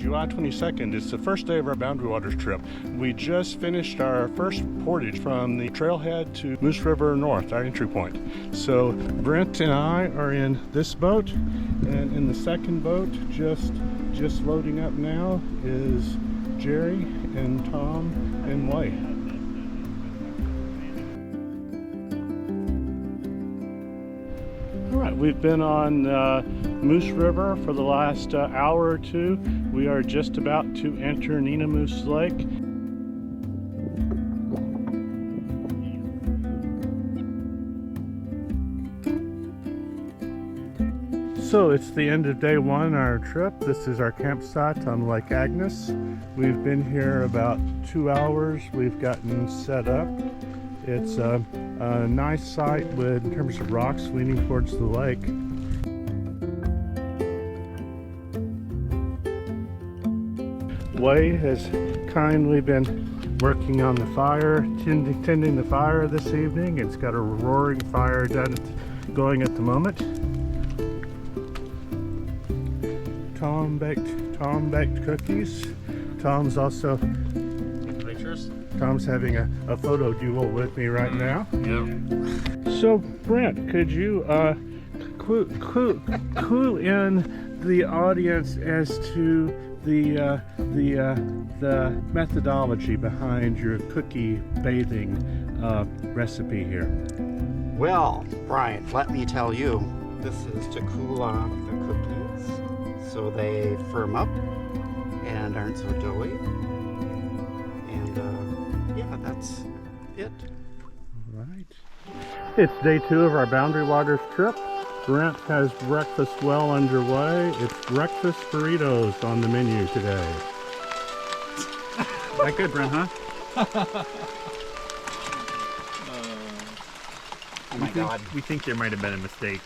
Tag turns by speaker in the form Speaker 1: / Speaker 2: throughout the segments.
Speaker 1: July 22nd. It's the first day of our Boundary Waters trip. We just finished our first portage from the trailhead to Moose River North, our entry point. So Brent and I are in this boat, and in the second boat, just loading up now, is Jerry and Tom and White. All right, we've been on Moose River for the last hour or two. We are just about to enter Nina Moose Lake. So it's the end of day one on our trip. This is our campsite on Lake Agnes. We've been here about 2 hours. We've gotten set up. It's a nice site in terms of rocks leaning towards the lake. Wei has kindly been working on the fire, tending the fire this evening. It's got a roaring fire going at the moment. Tom baked cookies. Tom's also Tom's having a photo duel with me right now.
Speaker 2: Yep.
Speaker 1: So Brent, could you clue in the audience as to the methodology behind your cookie bathing recipe here?
Speaker 3: Well, Brian, let me tell you, this is to cool off the cookies so they firm up and aren't so doughy. Yeah, that's it.
Speaker 1: All right. It's day 2 of our Boundary Waters trip. Brent has breakfast well underway. It's breakfast burritos on the menu today.
Speaker 2: That good, Brent, huh?
Speaker 3: Oh my God.
Speaker 2: We think there might have been a mistake.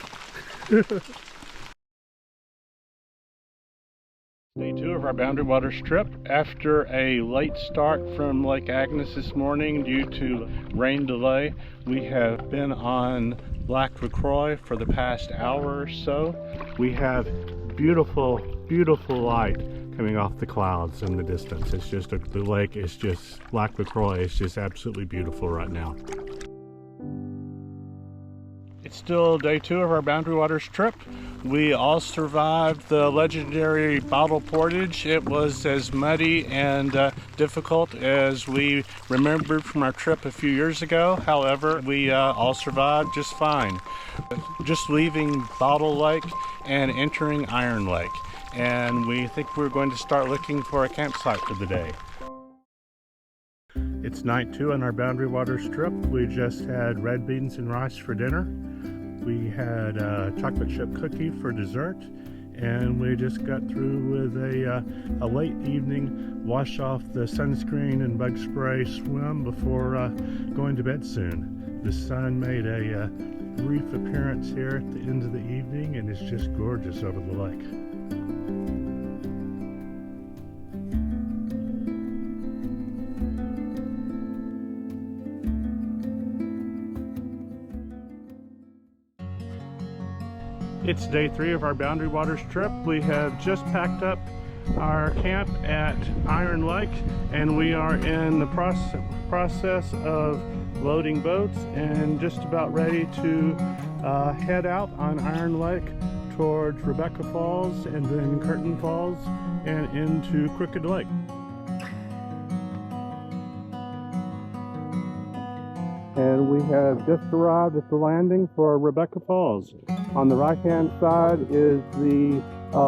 Speaker 1: Day 2 of our Boundary Waters trip. After a late start from Lake Agnes this morning due to rain delay, we have been on Black LaCroix for the past hour or so. We have beautiful, beautiful light coming off the clouds in the distance. It's just, the lake is just, Black LaCroix is just absolutely beautiful right now. It's still day 2 of our Boundary Waters trip. We all survived the legendary bottle portage. It was as muddy and difficult as we remembered from our trip a few years ago. However, we all survived just fine. Just leaving Bottle Lake and entering Iron Lake. And we think we're going to start looking for a campsite for the day. It's night 2 on our Boundary Waters trip. We just had red beans and rice for dinner. We had a chocolate chip cookie for dessert, and we just got through with a late evening wash off the sunscreen and bug spray swim before going to bed soon. The sun made a brief appearance here at the end of the evening, and it's just gorgeous over the lake. It's day 3 of our Boundary Waters trip. We have just packed up our camp at Iron Lake, and we are in the process of loading boats and just about ready to head out on Iron Lake towards Rebecca Falls and then Curtin Falls and into Crooked Lake. And we have just arrived at the landing for Rebecca Falls. On the right-hand side is the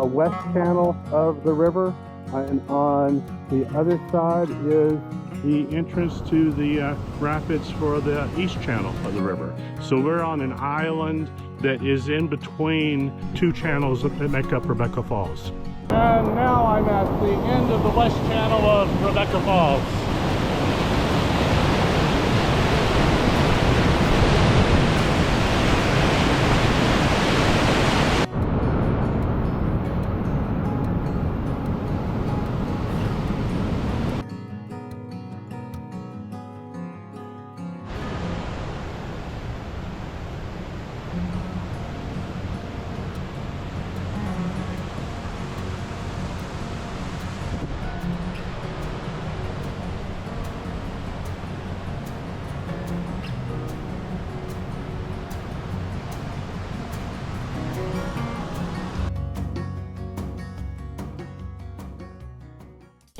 Speaker 1: west channel of the river, and on the other side is the entrance to the rapids for the east channel of the river. So we're on an island that is in between 2 channels that make up Rebecca Falls. And now I'm at the end of the west channel of Rebecca Falls.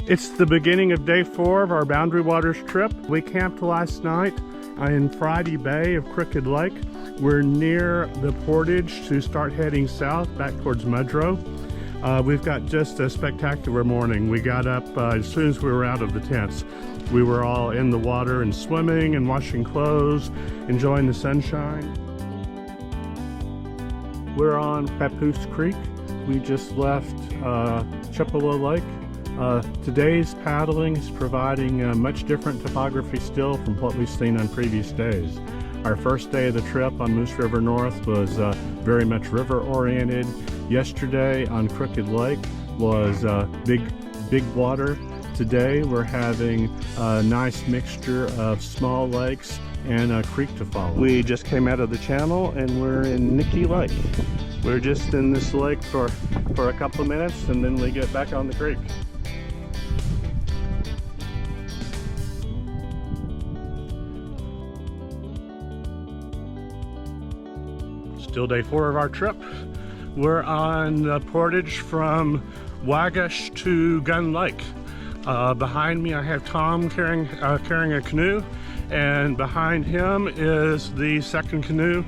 Speaker 1: It's the beginning of day 4 of our Boundary Waters trip. We camped last night in Friday Bay of Crooked Lake. We're near the portage to start heading south back towards Mudro. We've got just a spectacular morning. We got up as soon as we were out of the tents. We were all in the water and swimming and washing clothes, enjoying the sunshine. We're on Papoose Creek. We just left Chippewa Lake. Today's paddling is providing much different topography still from what we've seen on previous days. Our first day of the trip on Moose River North was very much river oriented. Yesterday on Crooked Lake was big water. Today we're having a nice mixture of small lakes and a creek to follow. We just came out of the channel and we're in Nicky Lake. We're just in this lake for a couple of minutes and then we get back on the creek. Still day 4 of our trip. We're on the portage from Wagish to Gun Lake. Behind me I have Tom carrying a canoe, and behind him is the second canoe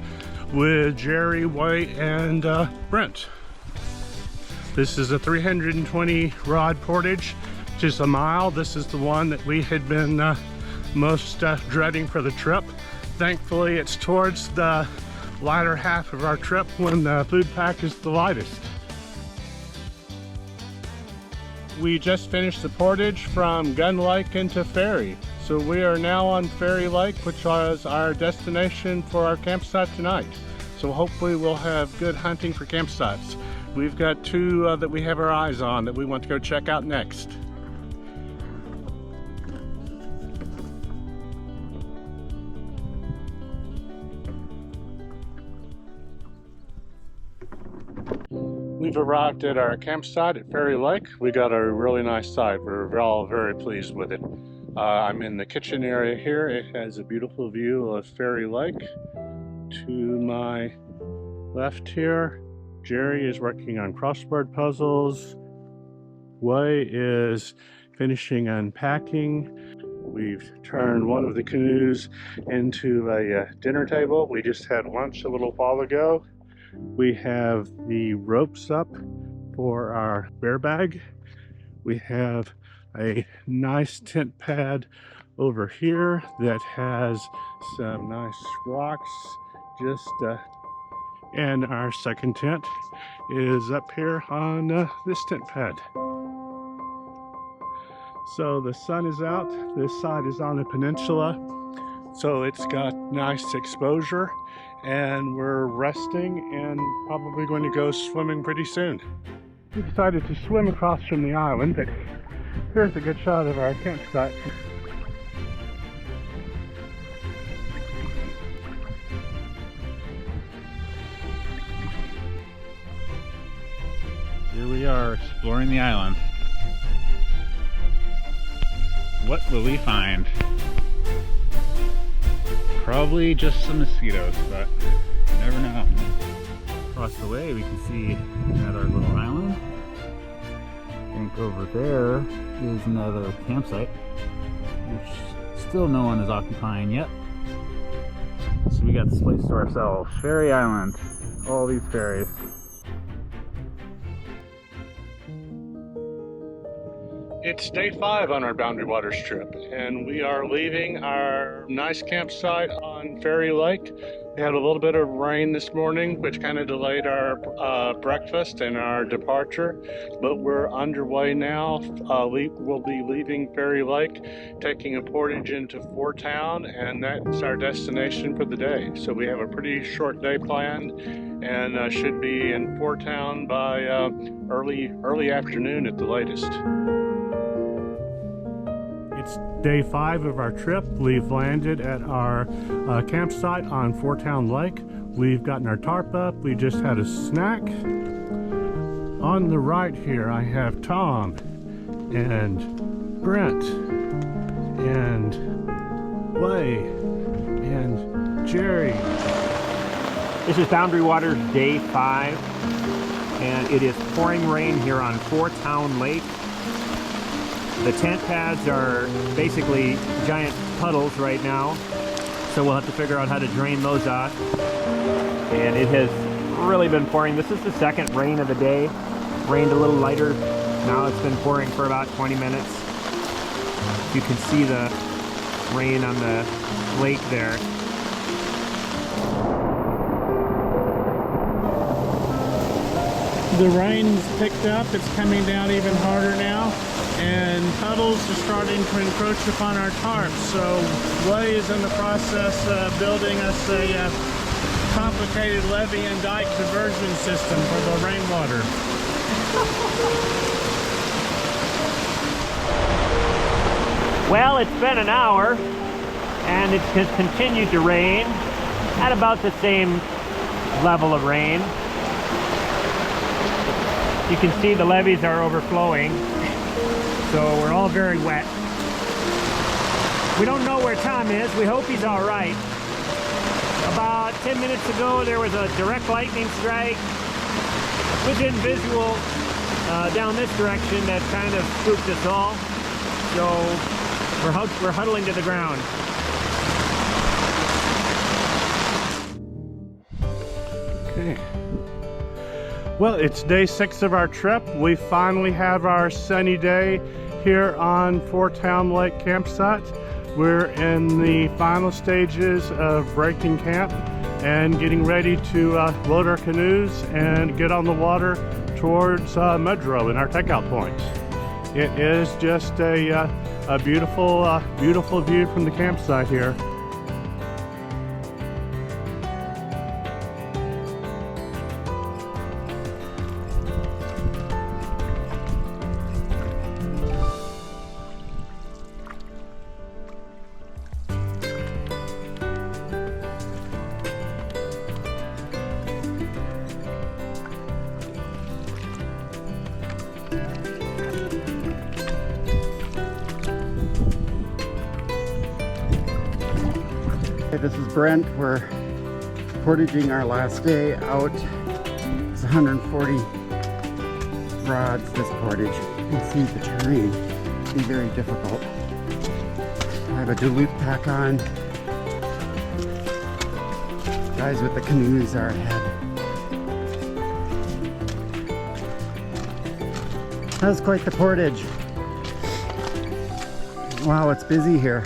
Speaker 1: with Jerry, White, and Brent. This is a 320 rod portage, which is a mile. This is the one that we had been most dreading for the trip. Thankfully it's towards the lighter half of our trip when the food pack is the lightest. We just finished the portage from Gun Lake into Ferry. So we are now on Ferry Lake, which was our destination for our campsite tonight. So hopefully we'll have good hunting for campsites. We've got 2 that we have our eyes on that we want to go check out next. We've arrived at our campsite at Ferry Lake. We got a really nice site. We're all very pleased with it. I'm in the kitchen area here. It has a beautiful view of Ferry Lake. To my left here, Jerry is working on crossword puzzles. Wei is finishing unpacking. We've turned one of the canoes into a dinner table. We just had lunch a little while ago. We have the ropes up for our bear bag. We have a nice tent pad over here that has some nice rocks. And our second tent is up here on this tent pad. So the sun is out. This side is on a peninsula, so it's got nice exposure. And we're resting and probably going to go swimming pretty soon. We decided to swim across from the island, but here's a good shot of our campsite.
Speaker 2: Here we are exploring the island. What will we find? Probably just some mosquitoes, but you never know. Across the way we can see another little island. I think over there is another campsite, which still no one is occupying yet. So we got this place to ourselves. Ferry Island. All these ferries.
Speaker 1: It's day 5 on our Boundary Waters trip, and we are leaving our nice campsite on Ferry Lake. We had a little bit of rain this morning, which kind of delayed our breakfast and our departure, but we're underway now. We'll be leaving Ferry Lake, taking a portage into Fourtown, and that's our destination for the day. So we have a pretty short day planned, and should be in Fourtown by early afternoon at the latest. It's day 5 of our trip. We've landed at our campsite on Fourtown Lake. We've gotten our tarp up. We just had a snack. On the right here, I have Tom and Brent and Wei and Jerry.
Speaker 4: This is Boundary Waters day 5, and it is pouring rain here on Fourtown Lake. The tent pads are basically giant puddles right now, so we'll have to figure out how to drain those off. And it has really been pouring. This is the second rain of the day. Rained a little lighter. Now it's been pouring for about 20 minutes. You can see the rain on the lake there.
Speaker 1: The rain's picked up. It's coming down even harder now, and puddles are starting to encroach upon our tarps. So Way is in the process of building us a complicated levee and dike diversion system for the rainwater.
Speaker 4: Well, it's been an hour, and it has continued to rain at about the same level of rain. You can see the levees are overflowing, so we're all very wet. We don't know where Tom is. We hope he's all right. About 10 minutes ago, there was a direct lightning strike within visual down this direction that kind of spooked us all. So we're huddling to the ground.
Speaker 1: Okay. Well, it's day 6 of our trip. We finally have our sunny day here on Fourtown Lake campsite. We're in the final stages of breaking camp and getting ready to load our canoes and get on the water towards Mudro and our takeout points. It is just a beautiful, beautiful view from the campsite here.
Speaker 3: Hey, this is Brent. We're portaging our last day out. It's 140 rods this portage. You can see the terrain be very difficult. I have a Duluth pack on. Guys with the canoes are ahead. That was quite the portage. Wow, it's busy here.